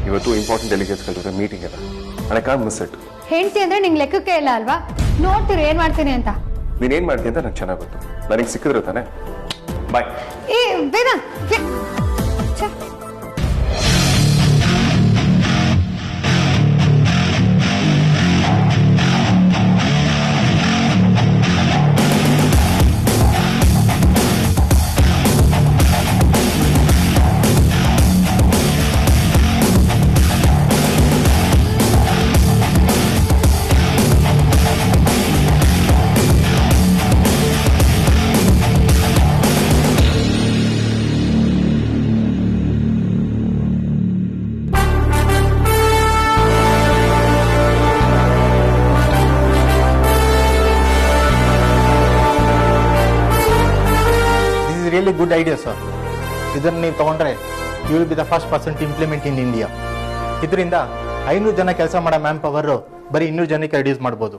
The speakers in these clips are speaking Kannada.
ಇವತ್ತು ಇಂಪಾರ್ಟೆಂಟ್ ಡೆಲಿಗೇಟ್ಸ್ಗಳ ಜೊತೆ ಮೀಟಿಂಗ್ ಇದೆ. I can't miss it. ಹೆಂಡ್ತಿ ಅಂದ್ರೆ ನಿಂಗೆ ಲೆಕ್ಕಕ್ಕೆ ಇಲ್ಲ ಅಲ್ವಾ? ನೋಡ್ತೀರಿ ಏನ್ ಮಾಡ್ತೀನಿ ಅಂತ. ನೀನೇನ್ ಮಾಡ್ತೀನಿ ಅಂತ ನಂಗೆ ಚೆನ್ನಾಗಿ ಗೊತ್ತು. ನನಗೆ ಸಿಕ್ಕಿದ್ರೆ ತಾನೆ. ಬಾಯ್. ಏ ಬೇಡ. Really good idea, sir. ಇದನ್ನು ನೀವು ತಗೊಂಡ್ರೆ you will be the first person to implement in India. ಇದರಿಂದ 500 ಜನ ಕೆಲಸ ಮಾಡೋ ಮ್ಯಾನ್ ಪವರ್ ಬರೀ 200 ಜನಕ್ಕೆ ರಿಡ್ಯೂಸ್ ಮಾಡ್ಬೋದು.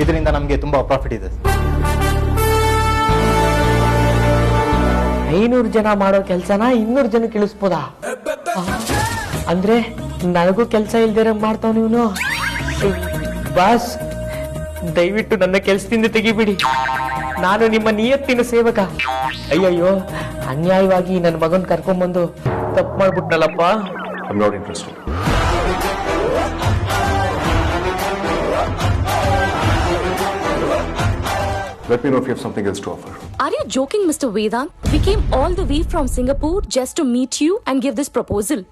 ಇದರಿಂದ ನಮಗೆ ತುಂಬಾ ಪ್ರಾಫಿಟ್ ಇದೆ. 500 ಜನ ಮಾಡೋ ಕೆಲಸನ 200 ಜನಕ್ಕೆ ಇಳಿಸ್ಬೋದಾ? ಅಂದ್ರೆ ನನಗೂ ಕೆಲಸ ಇಲ್ದಿರ ಮಾಡ್ತಾವ ನೀನು. ಬಾಸ್, ದಯವಿಟ್ಟು ನನ್ನ ಕೆಲಸದಿಂದ ತೆಗಿಬಿಡಿ. ನಾನು ನಿಮ್ಮ ನಿಯತ್ತಿನ ಸೇವಕ. ಅಯ್ಯಯ್ಯೋ, ಅನ್ಯಾಯವಾಗಿ ನನ್ನ ಮಗನ್ ಕರ್ಕೊಂಡ್ಬಂದು ತಪ್ಪು ಮಾಡ್ಬಿಟ್ನಲ್ಲಪ್ಪ. I am not interested. Let me know if you have something else to offer. Are you joking, Mr. Vedant? We came all the way from Singapore just to meet you and give this proposal.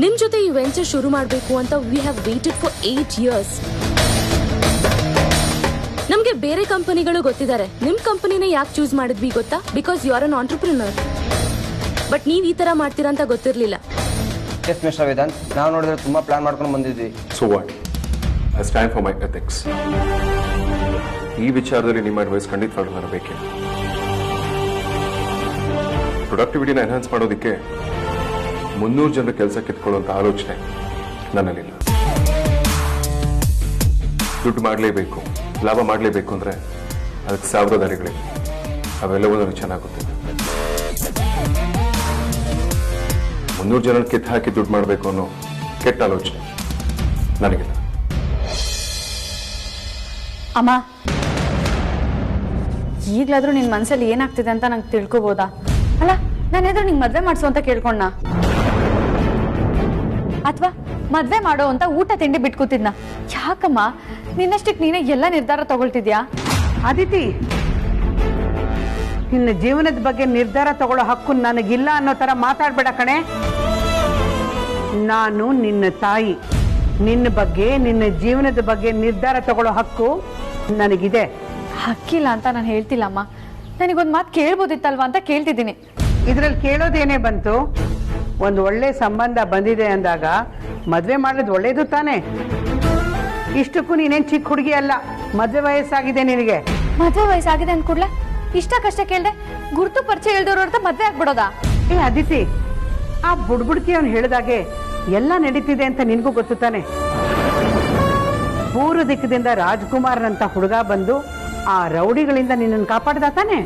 Nim jothe ee venture shuru ಮಾಡಬೇಕು ಅಂತ we have waited for 8 years. ನಮಗೆ ಬೇರೆ ಕಂಪನಿಗಳು ಗೊತ್ತಿದ್ದಾರೆ. ನಿಮ್ ಕಂಪನಿನ ಯಾಕೆ ಚೂಸ್ ಮಾಡಿದ್ವಿ ಗೊತ್ತಾ? Because you are an entrepreneur. But ನೀವ್ ಈ ತರ ಮಾಡ್ತೀರಾ ಅಂತ ಗೊತ್ತಿರ್ಲಿಲ್ಲ. ಎಸ್ ಮಿಸ್ಟರ್ ವೇದಾಂತ್, ನಾವು ನೋಡಿದ್ರೆ ತುಂಬಾ ಪ್ಲಾನ್ ಮಾಡ್ಕೊಂಡು ಬಂದಿದ್ವಿ. So what? I stand for my ethics. ಈ ವಿಚಾರದಲ್ಲಿ ನಿಮ್ಮ ಅಡ್ವೈಸ್ ಖಂಡಿತವಾಗ್ಲೂ ನನಗೆ ಬೇಕೇ. ಪ್ರೊಡಕ್ಟಿವಿಟಿನ ಎನ್ಹಾನ್ಸ್ ಮಾಡೋದಕ್ಕೆ 300 ಜನರ ಕೆಲಸ ಕಿತ್ಕೊಳ್ಳುವಂತ ಆಲೋಚನೆ ನನ್ನಲ್ಲಿಲ್ಲ. ದುಡ್ಡು ಮಾಡಲೇಬೇಕು, ಲಾಭ ಮಾಡಲೇಬೇಕು ಅಂದ್ರೆ ಅದಕ್ಕೆ 1000 ದಾರಿಗಳಿವೆ. ಅವೆಲ್ಲವೂ ನನಗೆ ಚೆನ್ನಾಗಿ ಗೊತ್ತಿದೆ. 300 ಜನ ಕಿತ್ತು ಹಾಕಿ ದುಡ್ಡು ಮಾಡಬೇಕು ಅನ್ನೋ ಕೆಟ್ಟ ಆಲೋಚನೆ ನನಗಿಲ್ಲ. ಅಮ್ಮ, ಈಗ್ಲಾದ್ರೂ ನಿನ್ ಮನ್ಸಲ್ಲಿ ಏನಾಗ್ತಿದೆ ಅಂತ ನಂಗೆ ತಿಳ್ಕೊಬೋದಾ? ಅಲ್ಲ, ನಾನು ಎದುರು ನಿಂಗೆ ಮದ್ವೆ ಮಾಡ್ಸು ಅಂತ ಕೇಳ್ಕೊಂಡ, ಅಥವಾ ಮದ್ವೆ ಮಾಡೋ ಅಂತ ಊಟ ತಿಂಡಿ ಬಿಟ್ಕೂತಿದ್ನ? ಯಾಕಮ್ಮ ನಿನ್ನಷ್ಟಕ್ಕೆ ನೀನೇ ಎಲ್ಲ ನಿರ್ಧಾರ ತಗೊಳ್ತಿದ್ಯಾ? ಅದಿತಿ, ನಿನ್ನ ಜೀವನದ ಬಗ್ಗೆ ನಿರ್ಧಾರ ತಗೊಳ್ಳೋ ಹಕ್ಕು ನನಗಿಲ್ಲ ಅನ್ನೋ ತರ ಮಾತಾಡ್ಬೇಡ ಕಣೆ. ನಾನು ನಿನ್ನ ತಾಯಿ. ನಿನ್ನ ಬಗ್ಗೆ, ನಿನ್ನ ಜೀವನದ ಬಗ್ಗೆ ನಿರ್ಧಾರ ತಗೊಳ್ಳೋ ಹಕ್ಕು ನನಗಿದೆ. ಹಕ್ಕಿಲ್ಲ ಅಂತ ನಾನು ಹೇಳ್ತಿಲ್ಲಮ್ಮ. ನನಗೊಂದು ಮಾತು ಕೇಳ್ಬೋದಿತ್ತಲ್ವಾ ಅಂತ ಕೇಳ್ತಿದ್ದೀನಿ. ಇದ್ರಲ್ಲಿ ಕೇಳೋದೇನೇ ಬಂತು? ಒಂದು ಒಳ್ಳೆ ಸಂಬಂಧ ಬಂದಿದೆ ಅಂದಾಗ ಮದ್ವೆ ಮಾಡೋದು ಒಳ್ಳೇದು ತಾನೆ. ಇಷ್ಟಕ್ಕೂ ನೀನೇನ್ ಚಿಕ್ಕ ಹುಡುಗಿ ಅಲ್ಲ, ಮದ್ವೆ ವಯಸ್ಸಾಗಿದೆ ನಿನಗೆ. ಮದ್ವೆ ವಯಸ್ಸಾಗಿದೆ ಅಂದ್ಕೂಡ್ಲೆ ಇಷ್ಟ ಕಷ್ಟ ಕೇಳ್ದೆ ಗುರುತು ಪರಿಚಯ ಹೇಳ್ದವ್ರ ಅಂತ ಮದ್ವೆ ಆಗ್ಬಿಡೋದಾ? ಏ ಅದಿತಿ, ಆ ಬುಡ್ಬುಡ್ಕಿ ಅವ್ನು ಹೇಳಿದಾಗೆ ಎಲ್ಲ ನಡೀತಿದೆ ಅಂತ ನಿನ್ಗೂ ಗೊತ್ತು ತಾನೆ. ಪೂರ್ವ ದಿಕ್ಕದಿಂದ ರಾಜ್ಕುಮಾರ್ನಂತ ಹುಡುಗ ಬಂದು ಆ ರೌಡಿಗಳಿಂದ ನಿನ್ನನ್ನು ಕಾಪಾಡ್ದ ತಾನೆ.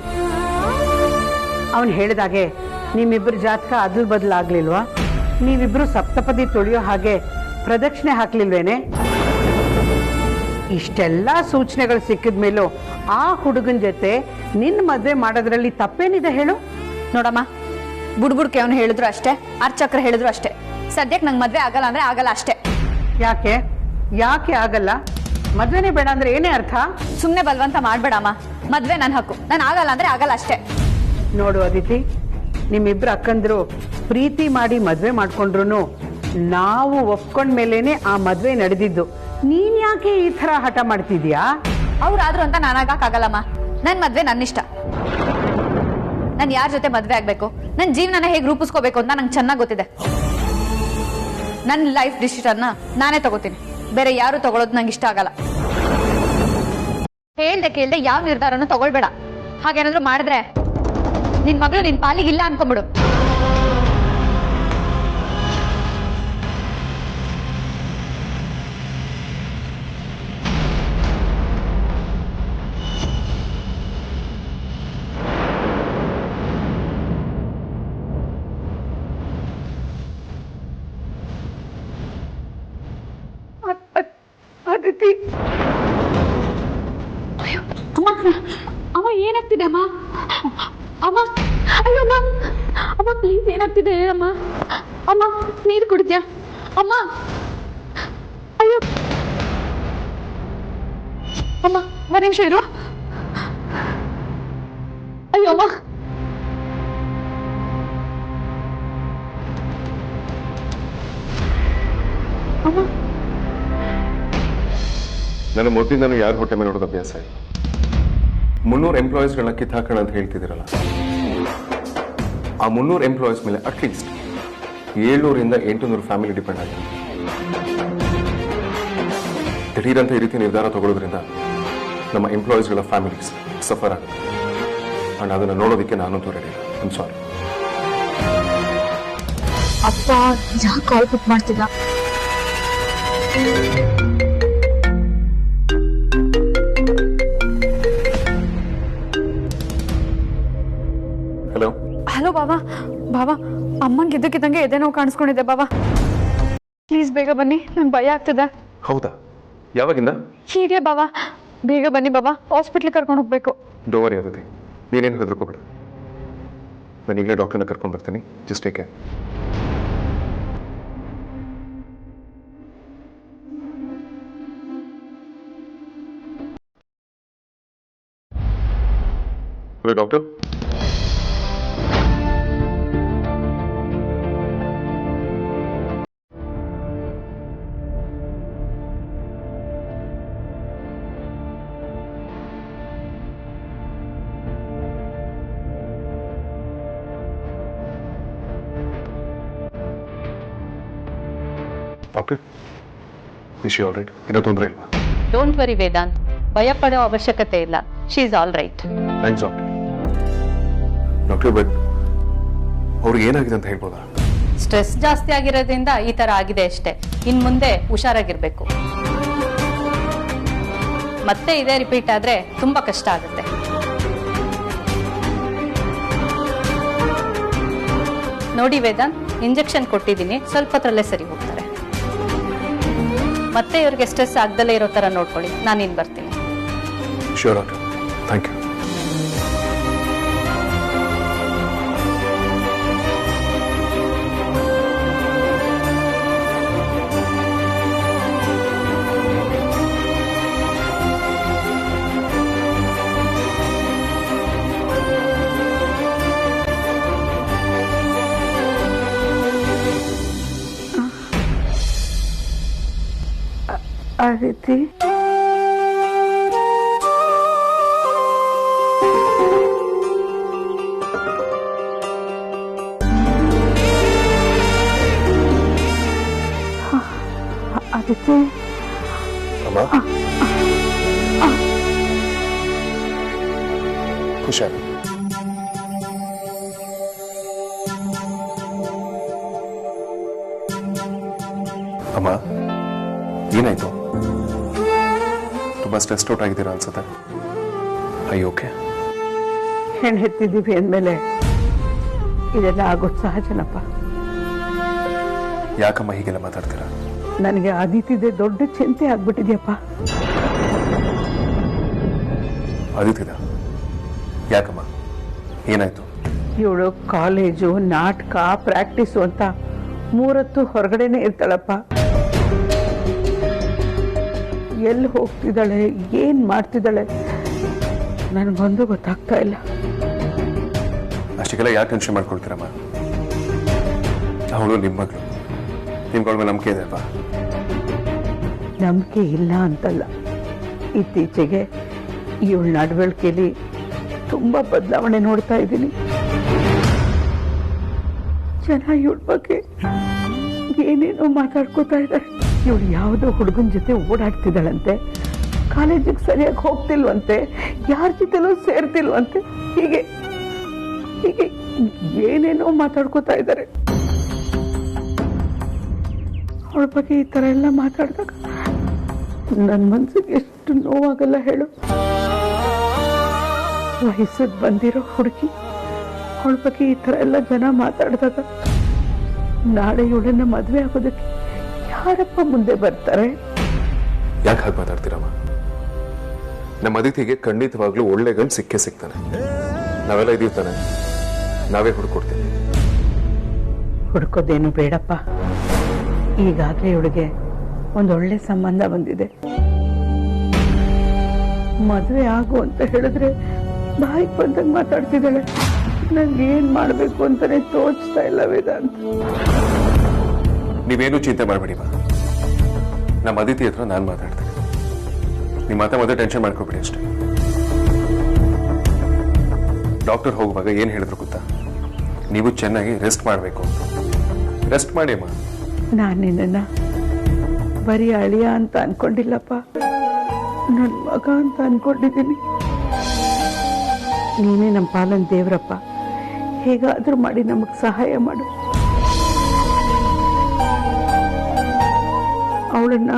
ಅವನು ಹೇಳಿದಾಗೆ ನಿಮ್ಮಿಬ್ಬರು ಜಾತಕ ಅದಲ್ ಬದಲಾಗ್ಲಿಲ್ವಾ? ನೀವಿಬ್ರು ಸಪ್ತಪದಿ ತುಳಿಯೋ ಹಾಗೆ ಪ್ರದಕ್ಷಿಣೆ ಹಾಕ್ಲಿಲ್ವೇನೆ? ಇಷ್ಟೆಲ್ಲಾ ಸೂಚನೆಗಳು ಸಿಕ್ಕಿದ ಮೇಲೂ ಆ ಹುಡುಗನ ಜೊತೆ ನಿನ್ನ ಮದ್ವೆ ಮಾಡೋದ್ರಲ್ಲಿ ತಪ್ಪೇನಿದೆ ಹೇಳು? ನೋಡಮ್ಮ, ಬುಡ್ಬುಡ್ಕೆ ಅವನು ಹೇಳಿದ್ರು ಅಷ್ಟೇ, ಅರ್ಚಕ್ರ ಹೇಳಿದ್ರು ಅಷ್ಟೇ. ಸದ್ಯಕ್ಕೆ ನಂಗೆ ಮದ್ವೆ ಆಗಲ್ಲ ಅಂದ್ರೆ ಆಗಲ್ಲ ಅಷ್ಟೇ. ಯಾಕೆ ಯಾಕೆ ಆಗಲ್ಲ? ಮದ್ವೆನೇ ಬೇಡ ಅಂದ್ರೆ ಏನೇ ಅರ್ಥ? ಸುಮ್ನೆ ಬಲ್ವಂತ ಮಾಡ್ಬೇಡಮ್ಮ. ಮದ್ವೆ ನನ್ನ ಹಕ್ಕು, ನಾನು ಆಗಲ್ಲ ಅಂದ್ರೆ ಆಗಲ್ಲ ಅಷ್ಟೇ. ನೋಡು ಅದಿತಿ, ನಿಮ್ಮಿಬ್ರು ಅಕ್ಕಂದ್ರು ಪ್ರೀತಿ ಮಾಡಿ ಮದ್ವೆ ಮಾಡ್ಕೊಂಡ್ರು ನಾವು ಒಪ್ಕೊಂಡ ಮೇಲೇನೆ ಆ ಮದ್ವೆ ನಡೆದಿದ್ದು. ನೀನ್ ಯಾಕೆ ಈ ತರ ಹಠ ಮಾಡ್ತಿದ್ಯಾ? ಅವ್ರಾದ್ರು ಅಂತ ನಾನಾಗಕ್ಕಾಗಲ್ಲಮ್ಮ. ನನ್ ಮದ್ವೆ ನನ್ನಿಷ್ಟ. ನಾನು ಯಾರ ಜೊತೆ ಮದ್ವೆ ಆಗ್ಬೇಕು, ನನ್ನ ಜೀವನನ ಹೇಗೆ ರೂಪಿಸ್ಕೋಬೇಕು ಅಂತ ನಂಗೆ ಚೆನ್ನಾಗಿ ಗೊತ್ತಿದೆ. ನನ್ನ ಲೈಫ್ ಡಿಸಿಷನ್ನ ನಾನೇ ತಗೋತೀನಿ, ಬೇರೆ ಯಾರು ತಗೊಳೋದು ನಂಗೆ ಇಷ್ಟ ಆಗಲ್ಲ. ಹೇಳ್ದೆ ಕೇಳ್ದೆ ಯಾವ ನಿರ್ಧಾರನೂ ತಗೊಳ್ಬೇಡ. ಹಾಗೇನಾದ್ರು ಮಾಡಿದ್ರೆ ನಿನ್ ಮಗಳು ನಿನ್ ಪಾಲಿಗಿಲ್ಲ ಅನ್ಕೊಂಬಿಡು. ರೀ. ಅಯ್ಯೋ ಅಮ್ಮ, ಅಮ್ಮ ಏನಾಗ್ತಿದೆ ಅಮ್ಮ? ಅಮ್ಮ, ಅಯ್ಯೋ ಅಮ್ಮ, ಅಮ್ಮ ಪ್ಲೀಸ್ ಏನಾಗ್ತಿದೆ ಅಮ್ಮ? ಅಮ್ಮ ನೀರು ಕುಡಿದ್ಯಾ ಅಮ್ಮ? ಅಯ್ಯೋ ಅಮ್ಮ, ಒಂದು ನಿಮಿಷ ಇರು. ಅಯ್ಯೋ ಅಮ್ಮ. ಅಮ್ಮ, ನನ್ನ ಮೊದಲಿಂದನೂ ಯಾರು ಹೊಟ್ಟೆ ಮೇಲೆ ನೋಡೋದು ಅಭ್ಯಾಸ ಇಲ್ಲ. 300 ಎಂಪ್ಲಾಯೀಸ್ಗಳನ್ನ ಕಿತ್ತಾಕೋಣ ಅಂತ ಹೇಳ್ತಿದ್ದೀರಲ್ಲ, ಆ 300 ಎಂಪ್ಲಾಯೀಸ್ ಮೇಲೆ ಅಟ್ಲೀಸ್ಟ್ 700ರಿಂದ 800 ಫ್ಯಾಮಿಲಿ ಡಿಪೆಂಡ್ ಆಗಿದೆ. ದಿಢೀರಂತ ಈ ರೀತಿ ನಿರ್ಧಾರ ತಗೊಳ್ಳೋದ್ರಿಂದ ನಮ್ಮ ಎಂಪ್ಲಾಯೀಸ್ಗಳ ಫ್ಯಾಮಿಲೀಸ್ ಸಫರ್ ಆಗುತ್ತೆ. ಅಂಡ್ ಅದನ್ನು ನೋಡೋದಕ್ಕೆ ನಾನಂತೂ ರೆಡಿ ಇಲ್ಲ. I am sorry. ಅಪ್ಪ ಯಾಕೆ ಕಾಲ್ ಪಿಕ್ ಮಾಡ್ತಿದ್ದ? ಹಲೋ ಹಲೋ ಬಾಬಾ. ಬಾಬಾ, ಅಮ್ಮಂಗೆ ಇದ್ದಕ್ಕಿದ್ದಂಗೆ ಎದೆ ನೋವು ಕಾಣಿಸ್ಕೊಂಡಿದೆ ಬಾಬಾ. ಪ್ಲೀಸ್ ಬೇಗ ಬನ್ನಿ, ನಂಗೆ ಭಯ ಆಗ್ತದೆ. ಹೌದಾ? ಯಾವಾಗಿಂದ? ಹೀಗೆ ಬಾಬಾ, ಬೇಗ ಬನ್ನಿ ಬಾಬಾ, ಹಾಸ್ಪಿಟ್ಲಿಗೆ ಕರ್ಕೊಂಡು ಹೋಗ್ಬೇಕು. ಡೋವರಿ ಆಗುತ್ತೆ, ನೀನೇನು ಹೆದರ್ಕೋಬೇಡ. ನಾನು ಈಗಲೇ ಡಾಕ್ಟರ್ನ ಕರ್ಕೊಂಡು ಬರ್ತೀನಿ. Just take care. Doctor, doctor, is all right? ಏನೋ ತೊಂದರೆ ಇಲ್ವಾ? ಡೋಂಟ್ ವರಿ ವೇದಾಂತ್, ಭಯ ಪಡೋ ಅವಶ್ಯಕತೆ ಇಲ್ಲ. She is all right. Thanks doctor. Doctor, but ಅವ್ರಿಗೆ ಏನಾಗಿದೆ ಅಂತ ಹೇಳ್ಬೋದಾ? ಸ್ಟ್ರೆಸ್ ಜಾಸ್ತಿ ಆಗಿರೋದ್ರಿಂದ ಈ ತರ ಆಗಿದೆ ಅಷ್ಟೇ. ಇನ್ ಮುಂದೆ ಹುಷಾರಾಗಿರ್ಬೇಕು. ಮತ್ತೆ ಇದೇ ರಿಪೀಟ್ ಆದ್ರೆ ತುಂಬಾ ಕಷ್ಟ ಆಗುತ್ತೆ. ನೋಡಿ ವೇದಾಂತ್, ಇಂಜೆಕ್ಷನ್ ಕೊಟ್ಟಿದ್ದೀನಿ, ಸ್ವಲ್ಪ ಹೊತ್ತರಲ್ಲೇ ಸರಿ ಹೋಗ್ತಾರೆ. ಮತ್ತೆ ಇವ್ರಿಗೆ ಸ್ಟ್ರೆಸ್ ಆಗ್ದಲೇ ಇರೋ ತರ ನೋಡ್ಕೊಳ್ಳಿ. ನಾನಿನ್ ಬರ್ತೀನಿ. Sure doctor, thank you. Aditi, Aditi, ಅಮ್ಮ ಹುಷಾರು. ಅಮ್ಮ ಏನಾಯ್ತು? ತುಂಬಾ ಸ್ಟ್ರೆಸ್ ಔಟ್ ಆಗಿದ್ದೀರಾ ಅನ್ಸುತ್ತೆ. I okay? ಹೆಣ್ಣು ಹೆತ್ತಿದ್ದೀವಿ ಅಂದಮೇಲೆ ಇದೆಲ್ಲ ಆಗೋದು ಸಹಜನಪ್ಪ. ಯಾಕಮ್ಮ ಹೀಗೆಲ್ಲ ಮಾತಾಡ್ತೀರಾ? ನನಗೆ ಆದಿತಿದೆ ದೊಡ್ಡ ಚಿಂತೆ ಆಗ್ಬಿಟ್ಟಿದ್ಯಪ್ಪ. ಆದಿತ್ಯದ ಯಾಕಮ್ಮ, ಏನಾಯ್ತು? ಇವಳು ಕಾಲೇಜು, ನಾಟಕ, ಪ್ರಾಕ್ಟೀಸು ಅಂತ 3 ಹೊತ್ತು ಹೊರಗಡೆನೆ ಇರ್ತಾಳಪ್ಪ. ಎಲ್ಲಿ ಹೋಗ್ತಿದ್ದಾಳೆ, ಏನ್ ಮಾಡ್ತಿದ್ದಾಳೆ ನನಗೊಂದು ಗೊತ್ತಾಗ್ತಾ ಇಲ್ಲ. ಅಷ್ಟಕ್ಕೆಲ್ಲ ಯಾಕೆ ಟೆನ್ಷನ್ ಮಾಡ್ಕೊಳ್ತೀರಮ್ಮ? ಅವಳು ನಿಮ್ಮ ಮಗಳು, ನಿಮ್ಗಳ ಮೇಲೆ ನಂಬಿಕೆ ಇದೆಯಪ್ಪ. ನಂಬಿಕೆ ಇಲ್ಲ ಅಂತಲ್ಲ, ಇತ್ತೀಚೆಗೆ ಇವಳ ನಡವಳಿಕೆಯಲ್ಲಿ ತುಂಬಾ ಬದಲಾವಣೆ ನೋಡ್ತಾ ಇದ್ದೀನಿ. ಜನ ಇವಳ ಬಗ್ಗೆ ಏನೇನೋ ಮಾತಾಡ್ಕೋತಾ ಇದ್ದಾರೆ. ಇವಳು ಯಾವುದೋ ಹುಡುಗನ ಜೊತೆ ಓಡಾಡ್ತಿದ್ದಾಳಂತೆ, ಕಾಲೇಜಿಗೆ ಸರಿಯಾಗಿ ಹೋಗ್ತಿಲ್ವಂತೆ, ಯಾರ ಜೊತೆಲೂ ಸೇರ್ತಿಲ್ವಂತೆ, ಹೀಗೆ ಹೀಗೆ ಏನೇನೋ ಮಾತಾಡ್ಕೋತಾ ಇದ್ದಾರೆ. ಅವಳ ಬಗ್ಗೆ ಈ ತರ ಎಲ್ಲ ಮಾತಾಡಿದಾಗ ನನ್ನ ಮನ್ಸಿಗೆ ಎಷ್ಟು ನೋವಾಗಲ್ಲ ಹೇಳು. ವಯಸ್ಸಿಗೆ ಬಂದಿರೋ ಹುಡುಗಿ ಅವಳ ಬಗ್ಗೆ ಈ ತರ ಎಲ್ಲ ಜನ ಮಾತಾಡಿದಾಗ ನಾಳೆ ಇವಳನ್ನ ಮದುವೆ ಆಗೋದಕ್ಕೆ ಯಾರಪ್ಪ ಮುಂದೆ ಬರ್ತಾರೆ? ಯಾಕೆ ಹಾಗೆ ಮಾತಾಡ್ತೀರಮ್ಮ? ನಮ್ಮ ಅದಿತಿಗೆ ಖಂಡಿತವಾಗ್ಲೂ ಒಳ್ಳೆ ಗಂಡು ಸಿಕ್ಕೇ ಸಿಗ್ತಾನೆ. ನಾವೆಲ್ಲ ಇದೀವಿ ತಾನೆ, ನಾವೇ ಹುಡುಕೊಡ್ತೀವಿ. ಹುಡ್ಕೋದೇನು ಬೇಡಪ್ಪ. ಈಗಾಗಲೇ ಇವಳಿಗೆ ಒಂದೊಳ್ಳೆ ಸಂಬಂಧ ಬಂದಿದೆ. ಮದುವೆ ಆಗು ಅಂತ ಹೇಳಿದ್ರೆ ಬಾಯಿಗೆ ಬಂದಂಗೆ ಮಾತಾಡ್ತಿದ್ದಾಳೆ. ನಂಗೆ ಏನ್ ಮಾಡ್ಬೇಕು ಅಂತಾನೆ ತೋಚ್ತಾ ಇಲ್ಲ ವೇದಾಂತ. ನೀವೇನು ಚಿಂತೆ ಮಾಡಬೇಡಿ ಮಾ. ನಮ್ಮ ಅದಿತಿ ಹತ್ರ ನಾನು ಮಾತಾಡ್ತೇನೆ. ನಿಮ್ಮ ಮಾತಾ ಮೊದಲು ಟೆನ್ಷನ್ ಮಾಡ್ಕೊಬೇಡಿ ಅಷ್ಟೇ. ಡಾಕ್ಟರ್ ಹೋಗುವಾಗ ಏನು ಹೇಳಿದ್ರು ಗೊತ್ತಾ? ನೀವು ಚೆನ್ನಾಗಿ ರೆಸ್ಟ್ ಮಾಡಬೇಕು. ರೆಸ್ಟ್ ಮಾಡಿ ಅಮ್ಮ. ನಾನು ನಿನ್ನ ಬರೀ ಅಳಿಯ ಅಂತ ಅನ್ಕೊಂಡಿಲ್ಲಪ್ಪ, ನನ್ನ ಮಗ ಅಂತ ಅನ್ಕೊಂಡಿದ್ದೀನಿ. ನೀನೇ ನಮ್ಮ ಪಾಲನ್ ದೇವ್ರಪ್ಪ. ಹೇಗಾದ್ರೂ ಮಾಡಿ ನಮಗ್ ಸಹಾಯ ಮಾಡು. ಅವಳನ್ನ